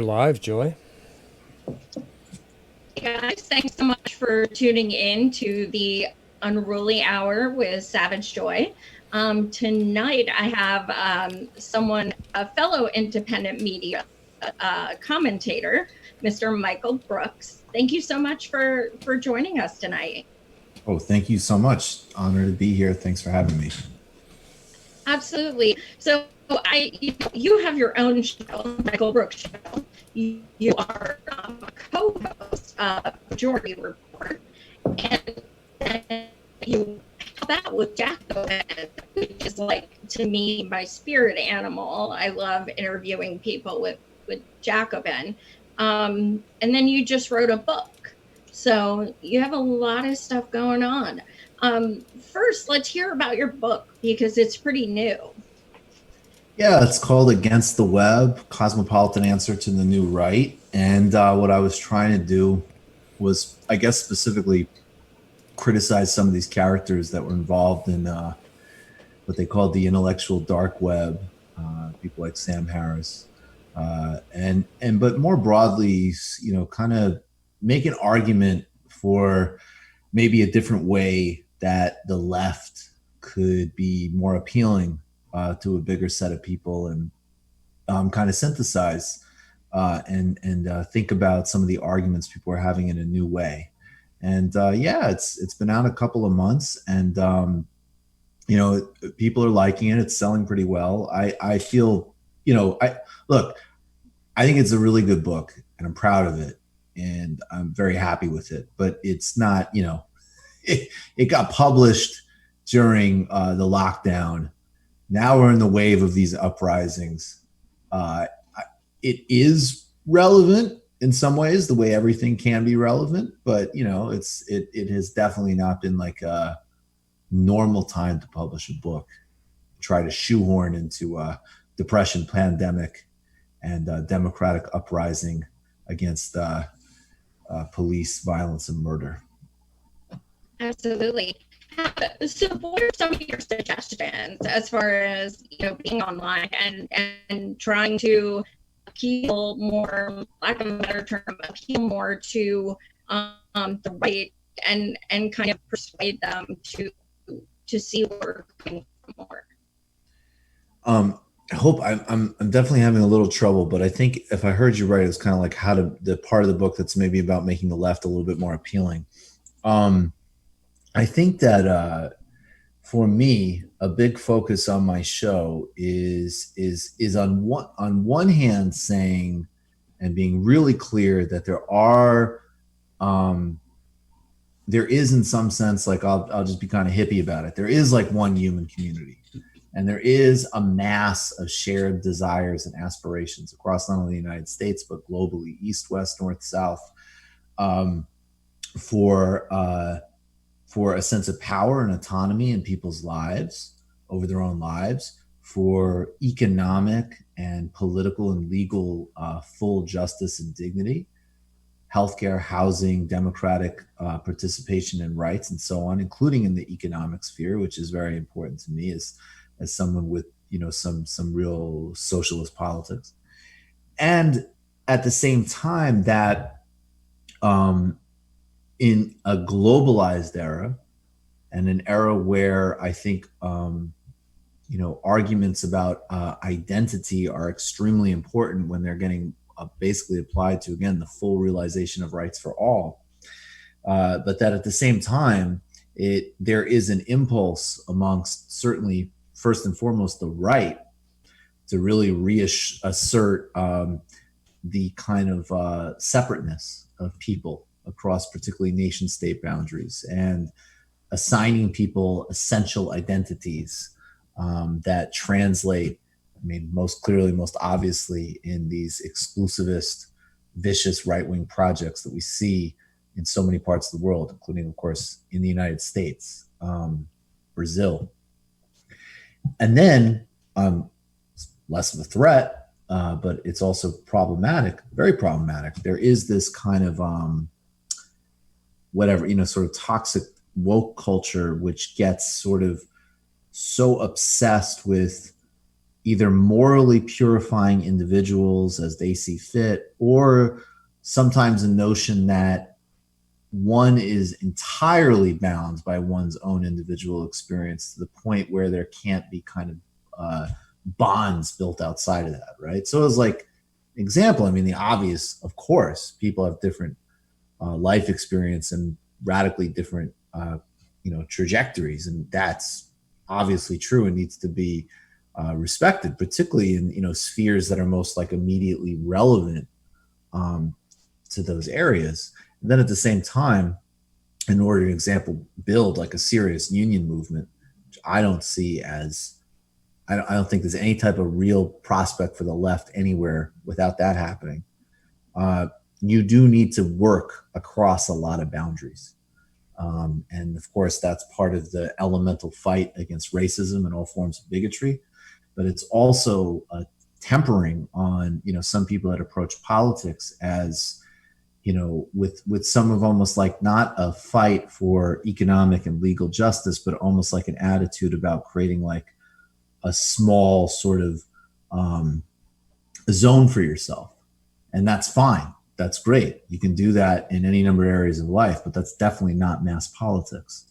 live, Joy. Hey guys, thanks so much for tuning in to the Unruly Hour with Savage Joy. Tonight I have a fellow independent media commentator, Mr. Michael Brooks. Thank you so much for joining us tonight. Oh, thank you so much. Honored to be here. Thanks for having me. Absolutely. So you have your own show, Michael Brooks Show. You are a co-host of Majority Report, and then you have that with Jacko, which is like to me my spirit animal. I love interviewing people with Jacobin. And then you just wrote a book, so you have a lot of stuff going on. First, let's hear about your book because it's pretty new. Yeah, it's called Against the Web, Cosmopolitan Answer to the New Right. And what I was trying to do was, I guess, specifically criticize some of these characters that were involved in what they called the intellectual dark web, people like Sam Harris. But more broadly, kind of make an argument for maybe a different way that the left could be more appealing to a bigger set of people, and kind of synthesize and think about some of the arguments people are having in a new way. And yeah, it's been out a couple of months, and people are liking it. It's selling pretty well. I feel, I think it's a really good book, and I'm proud of it, and I'm very happy with it. But it's not, it got published during the lockdown. Now we're in the wave of these uprisings. It is relevant in some ways, the way everything can be relevant, but it has definitely not been like a normal time to publish a book. Try to shoehorn into a depression pandemic and democratic uprising against police violence and murder. Absolutely. So what are some of your suggestions as far as being online and trying to appeal more, lack of a better term, appeal more to the right and kind of persuade them to see where we're coming from more? I hope I'm definitely having a little trouble, but I think if I heard you right, it's kind of like how to the part of the book that's maybe about making the left a little bit more appealing. I think that for me, a big focus on my show is on one hand saying and being really clear that there is in some sense, like I'll just be kind of hippie about it. There is like one human community, and there is a mass of shared desires and aspirations across not only the United States but globally, east, west, north, south, for a sense of power and autonomy in people's lives over their own lives, for economic and political and legal full justice and dignity, healthcare, housing, democratic participation and rights, and so on, including in the economic sphere, which is very important to me as someone with some real socialist politics. And at the same time, that in a globalized era, and an era where I think arguments about identity are extremely important when they're getting basically applied to, again, the full realization of rights for all. But that at the same time, there is an impulse amongst, certainly first and foremost, the right to really reassert the kind of separateness of people across particularly nation state boundaries, and assigning people essential identities that translate, most clearly, most obviously, in these exclusivist, vicious right-wing projects that we see in so many parts of the world, including, of course, in the United States, Brazil. And then, less of a threat, but it's also problematic, very problematic. There is this kind of sort of toxic woke culture, which gets sort of so obsessed with either morally purifying individuals as they see fit, or sometimes a notion that one is entirely bound by one's own individual experience to the point where there can't be kind of bonds built outside of that, right? So as like example, I mean, the obvious, of course, people have different life experience and radically different, trajectories, and that's obviously true and needs to be respected, particularly in spheres that are most like immediately relevant um, to those areas. And then at the same time, in order to example build like a serious union movement, which I don't see as I don't think there's any type of real prospect for the left anywhere without that happening. You do need to work across a lot of boundaries. And of course, that's part of the elemental fight against racism and all forms of bigotry. But it's also a tempering on, some people that approach politics as, with some of almost like not a fight for economic and legal justice, but almost like an attitude about creating like a small sort of zone for yourself. And that's fine. That's great. You can do that in any number of areas of life, but that's definitely not mass politics.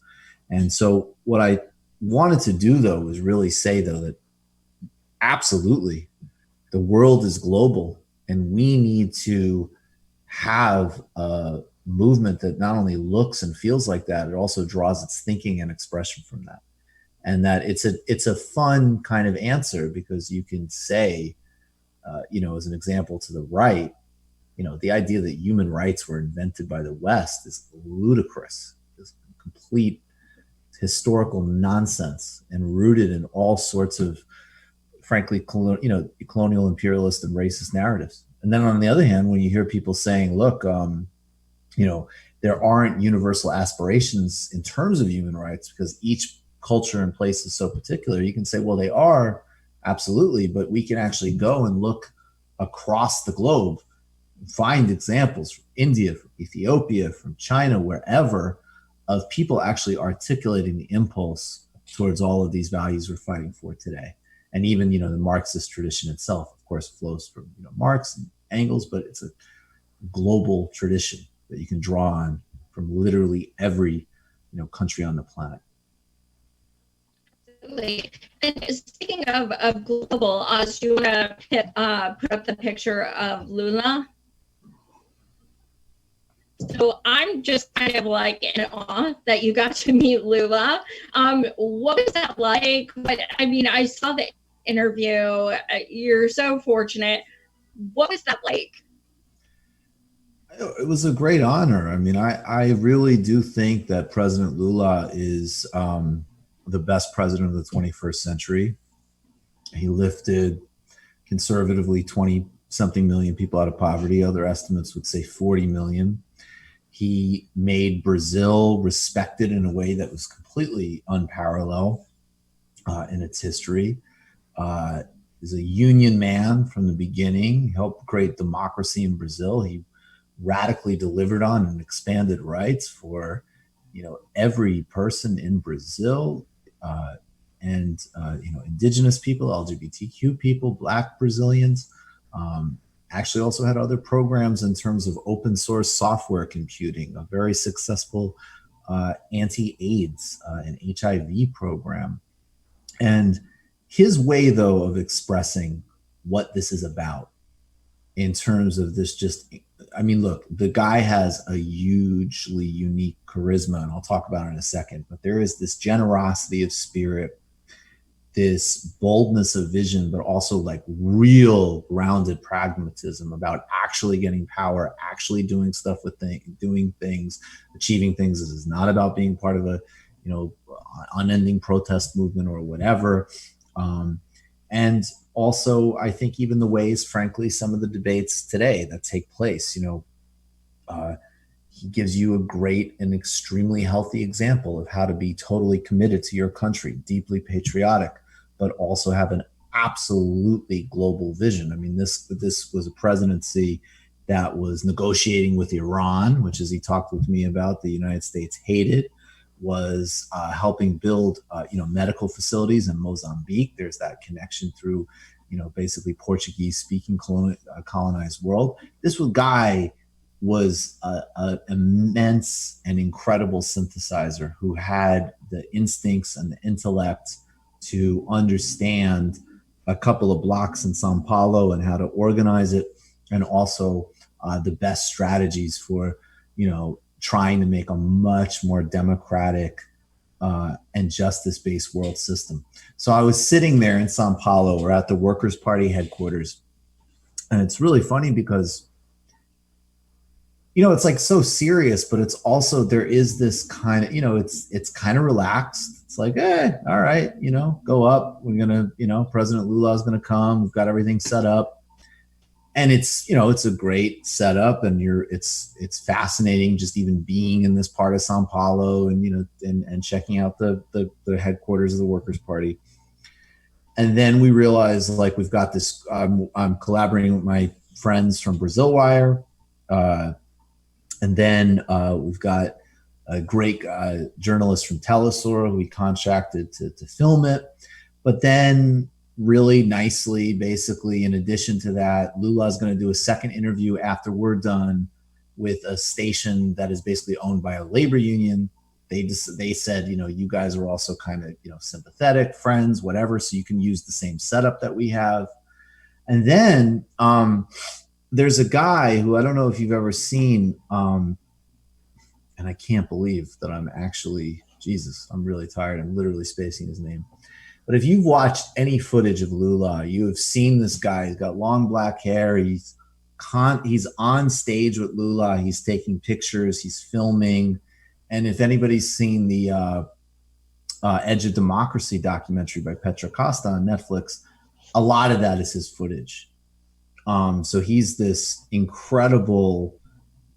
And so what I wanted to do though was really say though that absolutely the world is global and we need to have a movement that not only looks and feels like that, it also draws its thinking and expression from that. And that it's a fun kind of answer because you can say, as an example to the right, the idea that human rights were invented by the West is ludicrous, is complete historical nonsense and rooted in all sorts of, frankly, colonial, imperialist, and racist narratives. And then on the other hand, when you hear people saying, look, there aren't universal aspirations in terms of human rights because each culture and place is so particular, you can say, well, they are, absolutely, but we can actually go and look across the globe, find examples from India, from Ethiopia, from China, wherever, of people actually articulating the impulse towards all of these values we're fighting for today. And even, the Marxist tradition itself, of course, flows from, Marx and Engels, but it's a global tradition that you can draw on from literally every, country on the planet. Absolutely. And speaking of global, do you want to put up the picture of Lula? So I'm just kind of like in awe that you got to meet Lula. What was that like? I saw the interview. You're so fortunate. What was that like? It was a great honor. I really do think that President Lula is the best president of the 21st century. He lifted conservatively 20 something million people out of poverty. Other estimates would say 40 million. He made Brazil respected in a way that was completely unparalleled in its history. He's a union man from the beginning. He helped create democracy in Brazil. He radically delivered on and expanded rights for, every person in Brazil, and indigenous people, LGBTQ people, Black Brazilians. Actually also had other programs in terms of open source software computing, a very successful anti-AIDS and HIV program. And his way, though, of expressing what this is about in terms of this look, the guy has a hugely unique charisma, and I'll talk about it in a second, but there is this generosity of spirit, this boldness of vision, but also like real grounded pragmatism about actually getting power, actually doing stuff with doing things, achieving things. This is not about being part of a, unending protest movement or whatever. And also, I think even the ways, frankly, some of the debates today that take place, he gives you a great and extremely healthy example of how to be totally committed to your country, deeply patriotic, but also have an absolutely global vision. This was a presidency that was negotiating with Iran, which, as he talked with me about, the United States hated, was helping build, medical facilities in Mozambique. There's that connection through, basically Portuguese speaking colonized world. This guy was an immense and incredible synthesizer who had the instincts and the intellect to understand a couple of blocks in Sao Paulo and how to organize it, and also the best strategies for, trying to make a much more democratic and justice-based world system. So I was sitting there in Sao Paulo, or at the Workers' Party headquarters, and it's really funny because, it's like so serious, but it's also, there is this kind of, it's kind of relaxed. It's like, all right, go up. We're gonna, President Lula is gonna come. We've got everything set up, and it's a great setup, and it's fascinating just even being in this part of Sao Paulo, and and checking out the headquarters of the Workers' Party. And then we realized, like, we've got this. I'm collaborating with my friends from Brazil Wire, and then we've got a great journalist from Telesur who we contracted to film it. But then, really nicely, basically, in addition to that, Lula is going to do a second interview after we're done with a station that is basically owned by a labor union. They said, you guys are also kind of, sympathetic, friends, whatever, so you can use the same setup that we have. And then there's a guy who I don't know if you've ever seen, and I can't believe that I'm actually, Jesus, I'm really tired. I'm literally spacing his name. But if you've watched any footage of Lula, you have seen this guy. He's got long black hair. He's on stage with Lula. He's taking pictures. He's filming. And if anybody's seen the Edge of Democracy documentary by Petra Costa on Netflix, a lot of that is his footage. So he's this incredible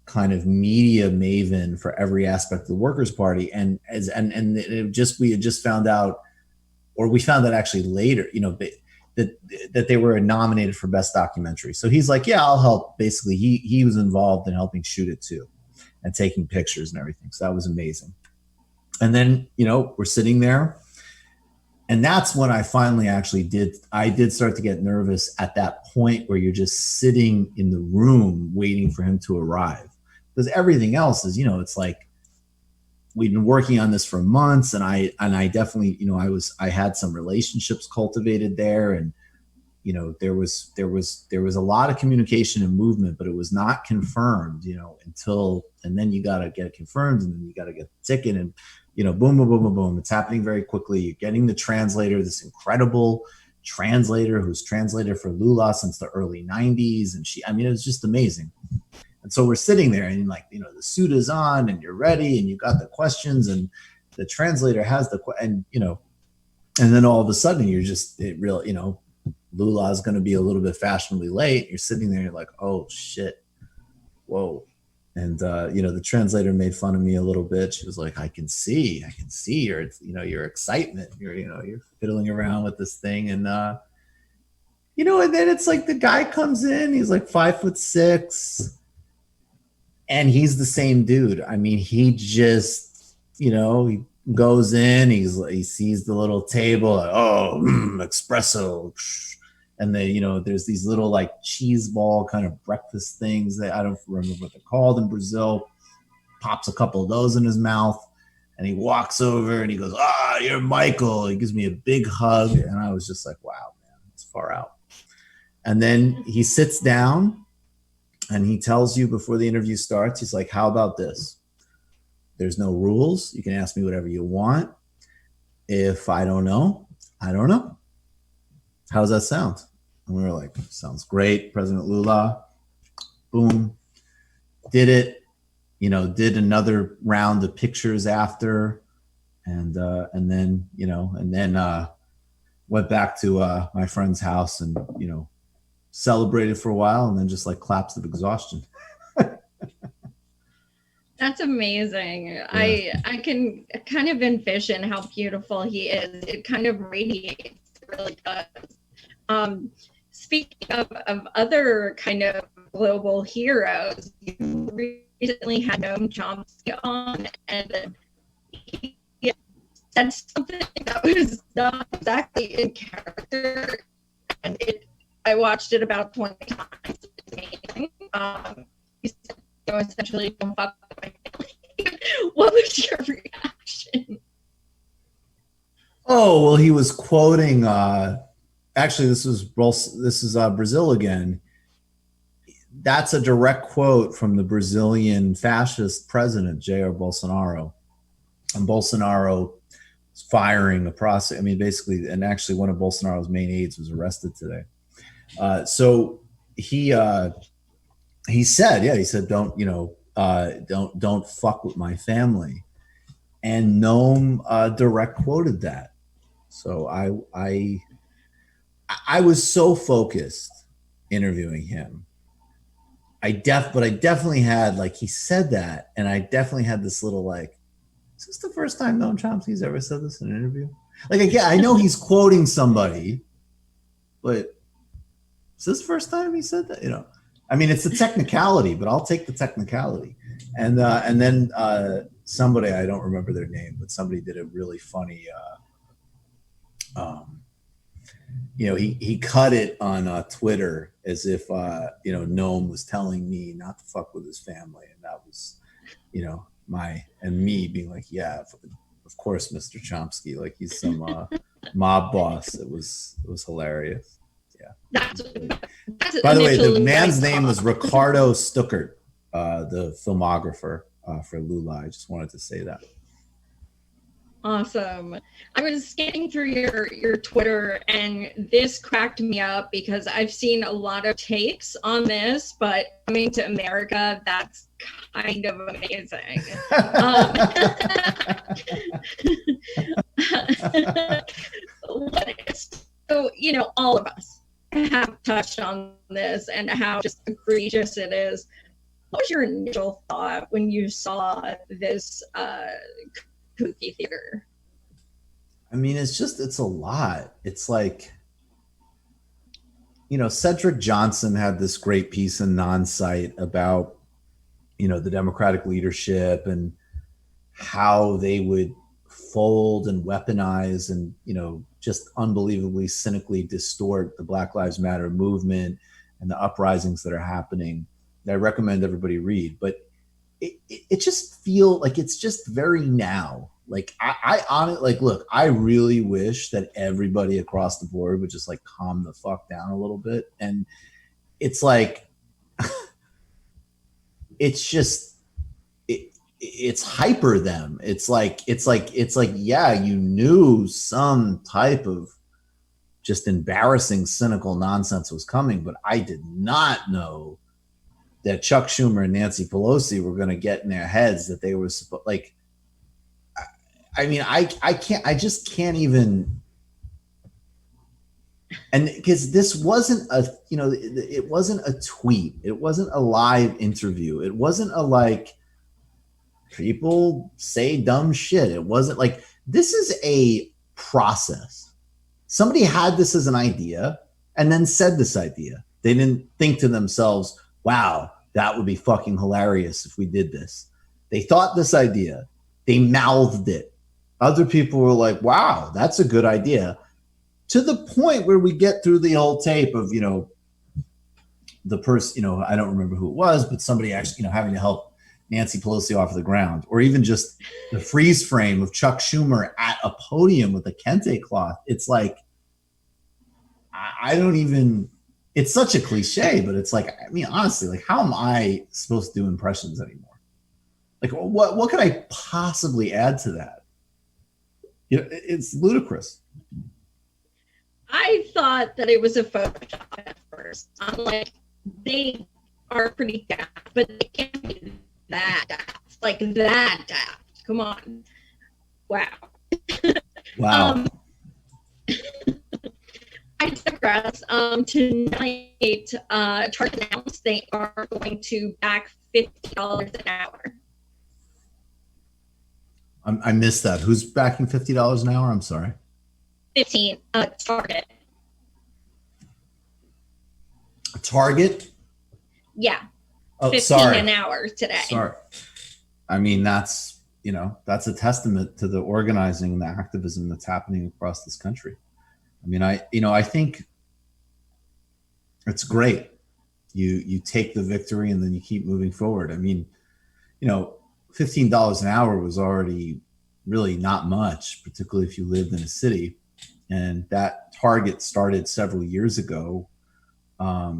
kind of media maven for every aspect of the Workers' Party. And we had just found out, or we found that actually later, that they were nominated for Best Documentary. So he's like, yeah, I'll help. Basically, he was involved in helping shoot it too, and taking pictures and everything. So that was amazing. And then, we're sitting there, and that's when I finally actually did start to get nervous at that point where you're just sitting in the room waiting for him to arrive. Because everything else is, it's like, we've been working on this for months, and I definitely, I had some relationships cultivated there, and there was a lot of communication and movement, but it was not confirmed, and then you got to get it confirmed, and then you got to get the ticket, and boom, boom, boom, boom, boom. It's happening very quickly. You're getting the translator, this incredible translator who's translated for Lula since the early 90s, and it was just amazing. And so we're sitting there, and the suit is on, and you're ready, and you got the questions, and the translator has and then all of a sudden Lula is going to be a little bit fashionably late. You're sitting there, you're like, oh shit, whoa. And the translator made fun of me a little bit. She was like, I can see your excitement. You're fiddling around with this thing, and and then it's like the guy comes in, he's like 5'6". And he's the same dude. He just, he goes in, he sees the little table, espresso. And then, there's these little like cheese ball kind of breakfast things that I don't remember what they're called in Brazil. Pops a couple of those in his mouth, and he walks over and he goes, you're Michael. He gives me a big hug. And I was just like, wow, man, it's far out. And then he sits down, and he tells you before the interview starts, he's like, how about this? There's no rules. You can ask me whatever you want. If I don't know, I don't know. How's that sound? And we were like, sounds great, President Lula. Boom. Did it, did another round of pictures after. And then went back to my friend's house and, celebrated for a while, and then just like collapsed of exhaustion. That's amazing. Yeah. I can kind of envision how beautiful he is. It kind of radiates, it really does. Speaking of other kind of global heroes, you recently had Nom Chomsky on, and he said something that was not exactly in character, and it watched it about 20 times. It's amazing. You said, essentially, don't fuck with my family. What was your reaction? Oh, well, he was quoting, actually, this is Brazil again. That's a direct quote from the Brazilian fascist president, Jair Bolsonaro. And Bolsonaro was firing a process. I mean, basically, and actually one of Bolsonaro's main aides was arrested today. So he said, yeah, he said, don't fuck with my family. And Nom direct quoted that. So I was so focused interviewing him. But I definitely had, like, he said that, and I definitely had this little, like, is this the first time Noam Chomsky's ever said this in an interview? Like, again, I know he's quoting somebody, but is this the first time he said that? You know, I mean, it's a technicality, but I'll take the technicality. And then somebody, I don't remember their name, but somebody did a really funny, he cut it on Twitter as if, Noam was telling me not to fuck with his family. And that was, me being like, yeah, of course, Mr. Chomsky, like he's some mob boss. It was hilarious. Yeah. That's By the way, the man's name was Ricardo Stuckert, the filmographer for Lula. I just wanted to say that. Awesome. I was scanning through your Twitter, and this cracked me up because I've seen a lot of takes on this, but coming to America, that's kind of amazing. So, all of us have touched on this and how just egregious it is. What was your initial thought when you saw this kooky theater? I mean, it's a lot. It's like, Cedric Johnson had this great piece in Non-Site about, the Democratic leadership and how they would fold and weaponize and, just unbelievably cynically distort the Black Lives Matter movement and the uprisings that are happening. I recommend everybody read, but it just feel like it's just very now. Like I honestly, like, look, I really wish that everybody across the board would just like calm the fuck down a little bit. And it's like, it's just, it's hyper them. It's like, yeah, you knew some type of just embarrassing, cynical nonsense was coming, but I did not know that Chuck Schumer and Nancy Pelosi were going to get in their heads that they were like, I mean, I just can't even. And because this wasn't it wasn't a tweet. It wasn't a live interview. It wasn't a, like, people say dumb shit. It wasn't like, this is a process. Somebody had this as an idea and then said this idea. They didn't think to themselves, wow, that would be fucking hilarious if we did this. They thought this idea. They mouthed it. Other people were like, wow, that's a good idea. To the point where we get through the whole tape of, the person, I don't remember who it was, but somebody actually, having to help Nancy Pelosi off the ground, or even just the freeze frame of Chuck Schumer at a podium with a kente cloth. It's like, I don't even, it's such a cliche, but it's like, I mean, honestly, like, how am I supposed to do impressions anymore? Like, what could I possibly add to that? It's ludicrous. I thought that it was a Photoshop at first. I'm like, they are pretty daft, but they can't be that daft. Like, that daft. Come on. Wow. Wow. I digress. Tonight, Target announced they are going to back $50 an hour. I missed that. Who's backing $50 an hour? I'm sorry. 15. Target. Target? Yeah. Oh, 15 sorry. an hour today. Sorry. I mean, that's a testament to the organizing and the activism that's happening across this country. I mean, I think it's great. You take the victory and then you keep moving forward. I mean, you know, $15 an hour was already really not much, particularly if you lived in a city. And that target started several years ago.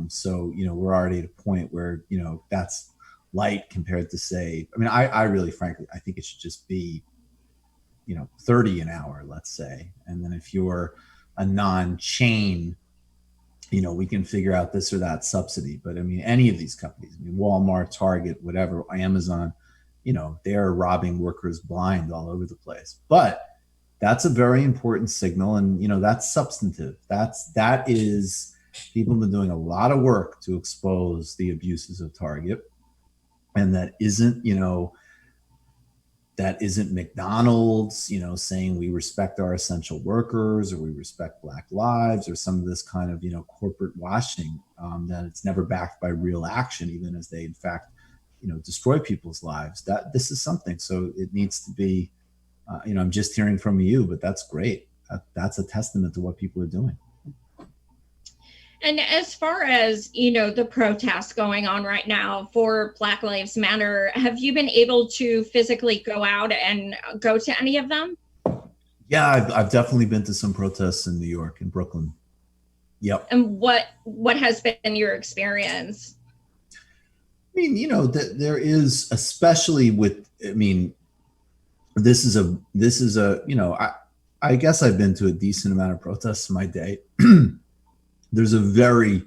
So, you know, we're already at a point where, you know, that's light compared to, say, I mean, I really, frankly, I think it should just be, you know, 30 an hour, let's say. And then if you're a non-chain, you know, we can figure out this or that subsidy. But I mean, any of these companies, I mean, Walmart, Target, whatever, Amazon, you know, they're robbing workers blind all over the place. But that's a very important signal. And, you know, that's substantive. That is, people have been doing a lot of work to expose the abuses of Target. And that isn't, you know, that isn't McDonald's, you know, saying we respect our essential workers or we respect Black lives or some of this kind of, you know, corporate washing, that it's never backed by real action, even as they, in fact, you know, destroy people's lives. That this is something. So it needs to be, you know, I'm just hearing from you, but that's great. That's a testament to what people are doing. And as far as, you know, the protests going on right now for Black Lives Matter, have you been able to physically go out and go to any of them? Yeah, I've definitely been to some protests in New York and Brooklyn. Yep. And what has been your experience? I mean, you know, there is, especially with, I mean, this is a, you know, I guess I've been to a decent amount of protests in my day. There's a very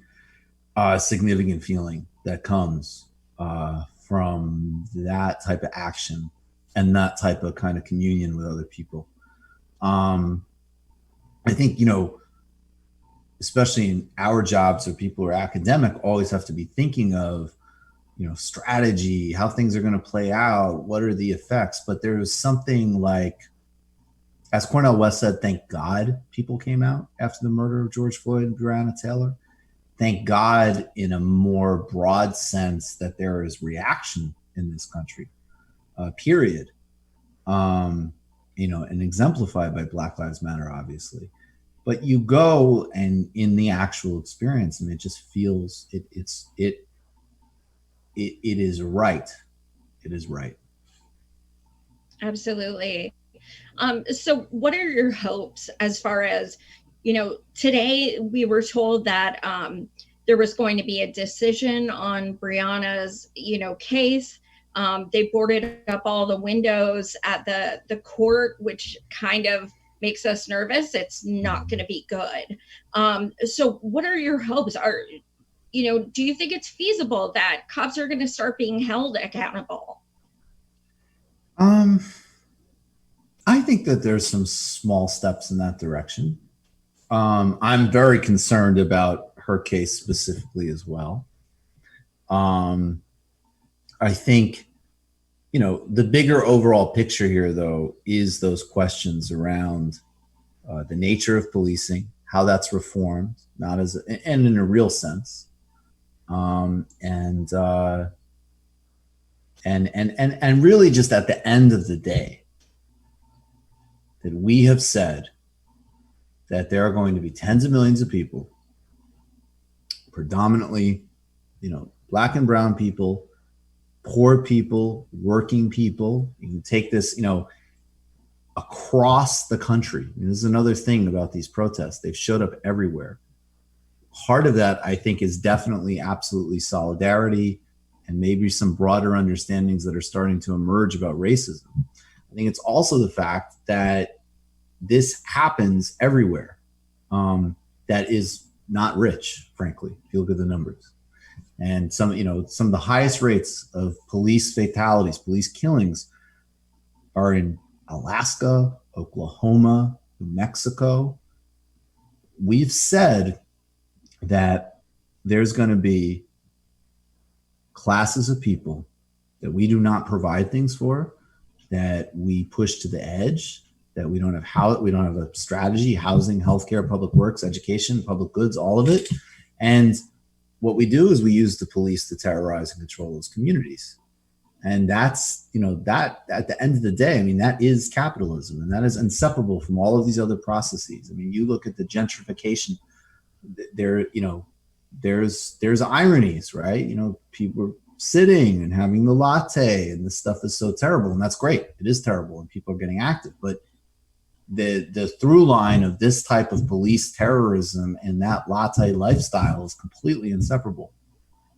significant feeling that comes from that type of action and that type of kind of communion with other people. I think, you know, especially in our jobs or people who are academic, always have to be thinking of, you know, strategy, how things are going to play out, what are the effects. But there was something like, as Cornel West said, thank God people came out after the murder of George Floyd and Breonna Taylor. Thank God, in a more broad sense, that there is reaction in this country, period. You know, and exemplified by Black Lives Matter, obviously. But you go and in the actual experience, I mean, it just feels it is right. It is right. Absolutely. So what are your hopes as far as, you know, today we were told that there was going to be a decision on Breonna's, you know, case. They boarded up all the windows at the court, which kind of makes us nervous. It's not going to be good. So what are your hopes? You know, do you think it's feasible that cops are going to start being held accountable? Um, I think that there's some small steps in that direction. I'm very concerned about her case specifically as well. Um, I think, you know, the bigger overall picture here, though, is those questions around the nature of policing, how that's reformed, not as and in a real sense, um, and uh, and really just at the end of the day, that we have said that there are going to be tens of millions of people, predominantly, you know, Black and brown people, poor people, working people. You can take this, you know, across the country. And this is another thing about these protests. They've showed up everywhere. Part of that, I think, is definitely absolutely solidarity and maybe some broader understandings that are starting to emerge about racism. I think it's also the fact that this happens everywhere. That is not rich, frankly, if you look at the numbers. And some, you know, some of the highest rates of police fatalities, police killings are in Alaska, Oklahoma, New Mexico. We've said that there's going to be classes of people that we do not provide things for, that we push to the edge, that we don't have a strategy, housing, healthcare, public works, education, public goods, all of it. And what we do is we use the police to terrorize and control those communities. And that's, you know, that at the end of the day, I mean, that is capitalism, and that is inseparable from all of these other processes. I mean, you look at the gentrification, there, you know, there's ironies, right? You know, people are sitting and having the latte, and this stuff is so terrible, and that's great. It is terrible, and people are getting active, but the through line of this type of police terrorism and that latte lifestyle is completely inseparable.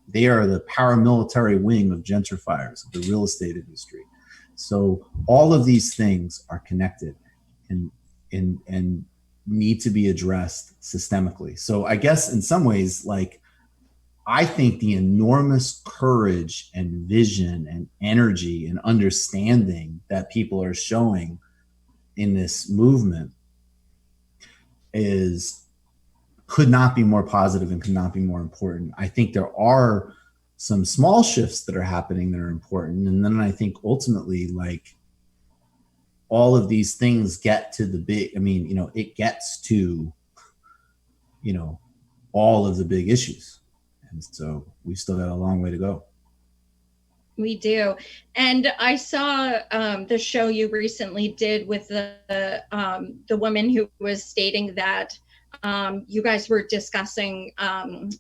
They are the paramilitary wing of gentrifiers, of the real estate industry. So all of these things are connected and need to be addressed systemically. So I guess in some ways, like, I think the enormous courage and vision and energy and understanding that people are showing in this movement is could not be more positive and could not be more important. I think there are some small shifts that are happening that are important. And then I think ultimately, like, all of these things get to the big, I mean, you know, it gets to, you know, all of the big issues. And so we've still got a long way to go. We do. And I saw the show you recently did with the woman who was stating that you guys were discussing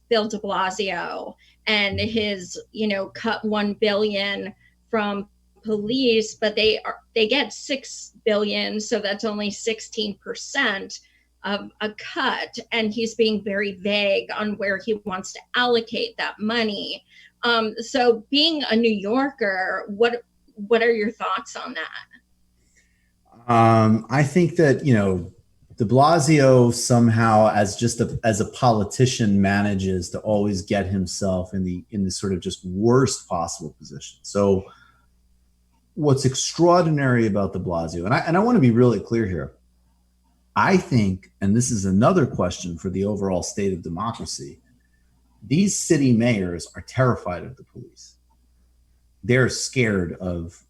Bill de Blasio and his, you know, cut $1 billion from police, but they get $6 billion, so that's only 16% of a cut, and he's being very vague on where he wants to allocate that money. So being a New Yorker, what are your thoughts on that? I think that, you know, de Blasio somehow, as a politician, manages to always get himself in the sort of just worst possible position. So what's extraordinary about de Blasio, and I want to be really clear here, I think, and this is another question for the overall state of democracy, these city mayors are terrified of the police. They're scared of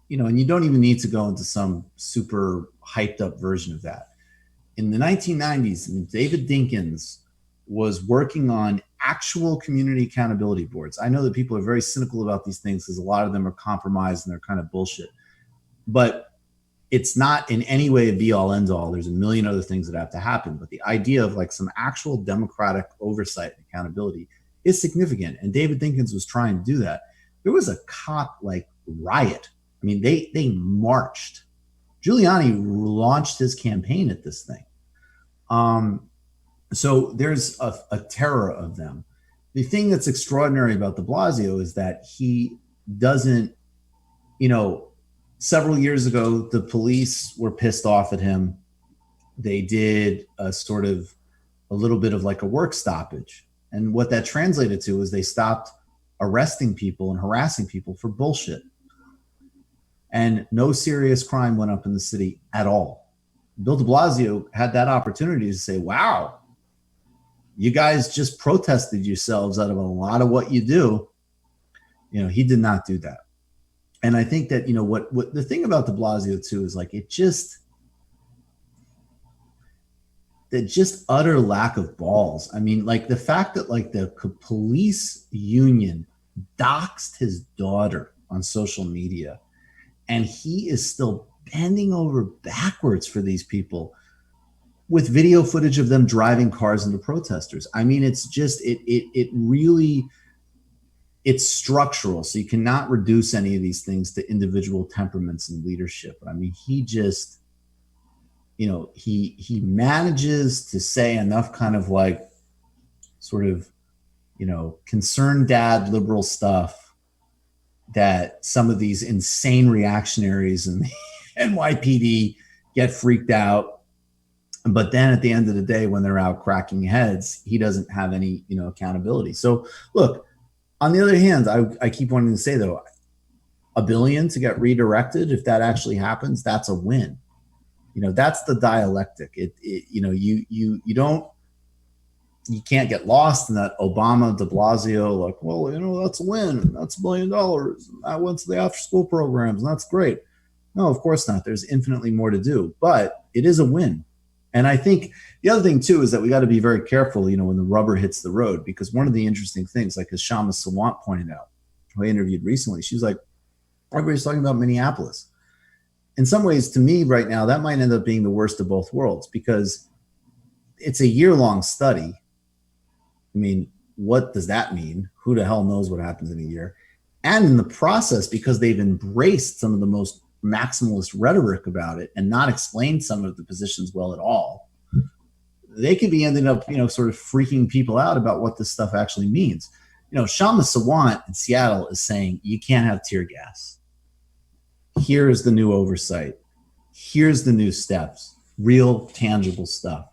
you know, and you don't even need to go into some super hyped up version of that. In the 1990s, David Dinkins was working on actual community accountability boards. I know that people are very cynical about these things because a lot of them are compromised and they're kind of bullshit. But it's not in any way a be all end all. There's a million other things that have to happen. But the idea of like some actual democratic oversight and accountability is significant. And David Dinkins was trying to do that. There was a cop like riot. I mean, they marched. Giuliani launched his campaign at this thing. So there's a terror of them. The thing that's extraordinary about de Blasio is that he doesn't, you know, several years ago, the police were pissed off at him. They did a little bit of like a work stoppage. And what that translated to is they stopped arresting people and harassing people for bullshit. And no serious crime went up in the city at all. Bill de Blasio had that opportunity to say, wow, you guys just protested yourselves out of a lot of what you do. You know, he did not do that. And I think that, you know, what the thing about de Blasio too is like, the just utter lack of balls. I mean, like the fact that like the police union doxed his daughter on social media, and he is still bending over backwards for these people with video footage of them driving cars into protesters. I mean, it's just, it really, it's structural. So you cannot reduce any of these things to individual temperaments and leadership. I mean, he just, you know, he manages to say enough kind of like sort of, you know, concerned dad liberal stuff that some of these insane reactionaries in the NYPD get freaked out. But then at the end of the day, when they're out cracking heads, he doesn't have any, you know, accountability. So look, on the other hand, I keep wanting to say though, $1 billion to get redirected, if that actually happens, that's a win. You know, that's the dialectic. You know, you can't get lost in that Obama de Blasio, like, well, you know, that's a win. That's $1 billion. I went to the after school programs and that's great. No, of course not. There's infinitely more to do, but it is a win. And I think the other thing too is that we got to be very careful, you know, when the rubber hits the road, because one of the interesting things, like as Shama Sawant pointed out, who I interviewed recently, she was like, everybody's talking about Minneapolis. In some ways, to me right now, that might end up being the worst of both worlds, because it's a year-long study. I mean, what does that mean? Who the hell knows what happens in a year? And in the process, because they've embraced some of the most maximalist rhetoric about it and not explained some of the positions well at all, they could be ending up, sort of freaking people out about what this stuff actually means. Shama Sawant in Seattle is saying you can't have tear gas. Here's the new oversight. Here's the new steps, real tangible stuff.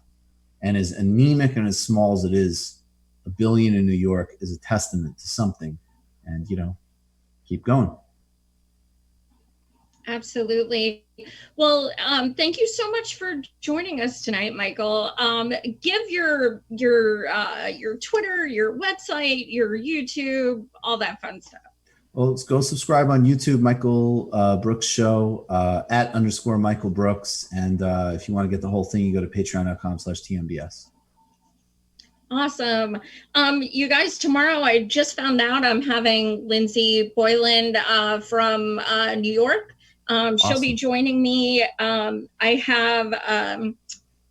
And as anemic and as small as it is, a billion in New York is a testament to something. And, keep going. Absolutely. Well, thank you so much for joining us tonight, Michael. Give your Twitter, your website, your YouTube, all that fun stuff. Well, let's go subscribe on YouTube, Michael Brooks Show, @ Michael Brooks. And if you want to get the whole thing, you go to patreon.com/TMBS. Awesome. You guys, tomorrow I just found out I'm having Lindsay Boyland from New York. She'll be joining me. I have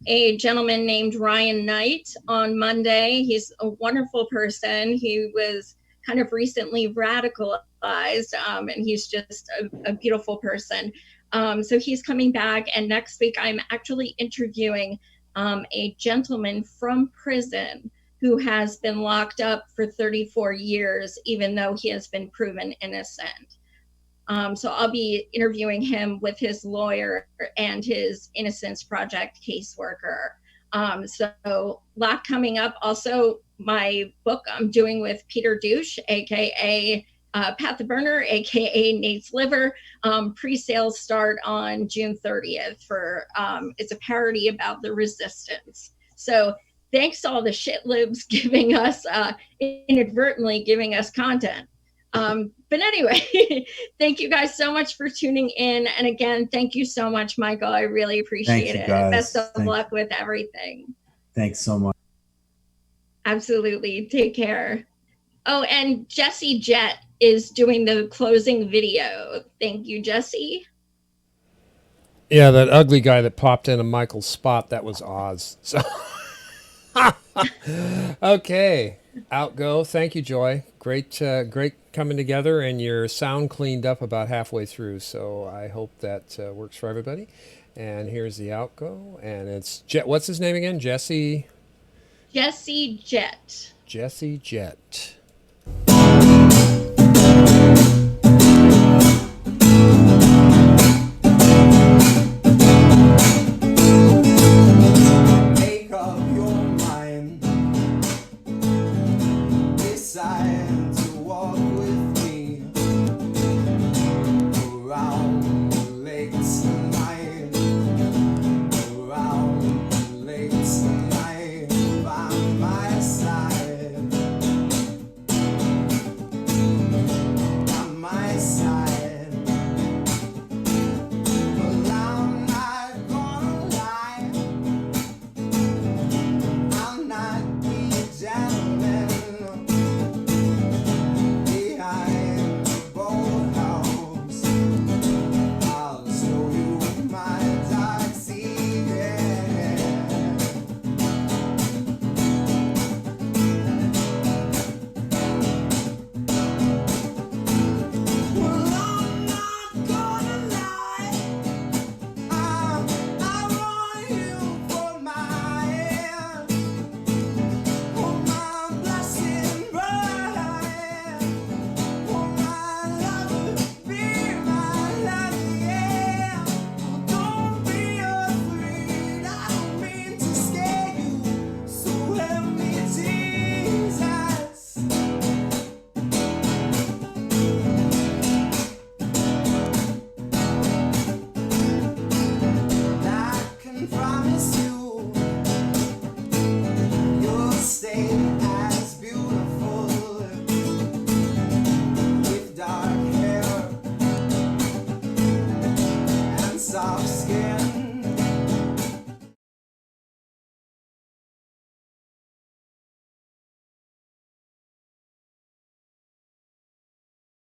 a gentleman named Ryan Knight on Monday. He's a wonderful person. He was kind of recently radicalized, and he's just a beautiful person. So he's coming back, and next week I'm actually interviewing a gentleman from prison who has been locked up for 34 years, even though he has been proven innocent. So I'll be interviewing him with his lawyer and his Innocence Project caseworker. So a lot coming up. Also, my book I'm doing with Peter Douche, aka Pat the Burner, aka Nate's Liver. Pre-sales start on June 30th for it's a parody about the resistance. So thanks to all the shit libs giving us inadvertently giving us content. But anyway, thank you guys so much for tuning in. And again, thank you so much, Michael. I really appreciate it. Best of luck with everything. Thanks so much. Absolutely. Take care. Oh, and Jesse Jett is doing the closing video. Thank you, Jesse. Yeah, that ugly guy that popped into Michael's spot, that was Oz. So okay, outgo. Thank you, Joy. Great coming together, and your sound cleaned up about halfway through. So I hope that works for everybody. And here's the outgo, and it's what's his name again? Jesse. Jesse Jett. Jesse Jett.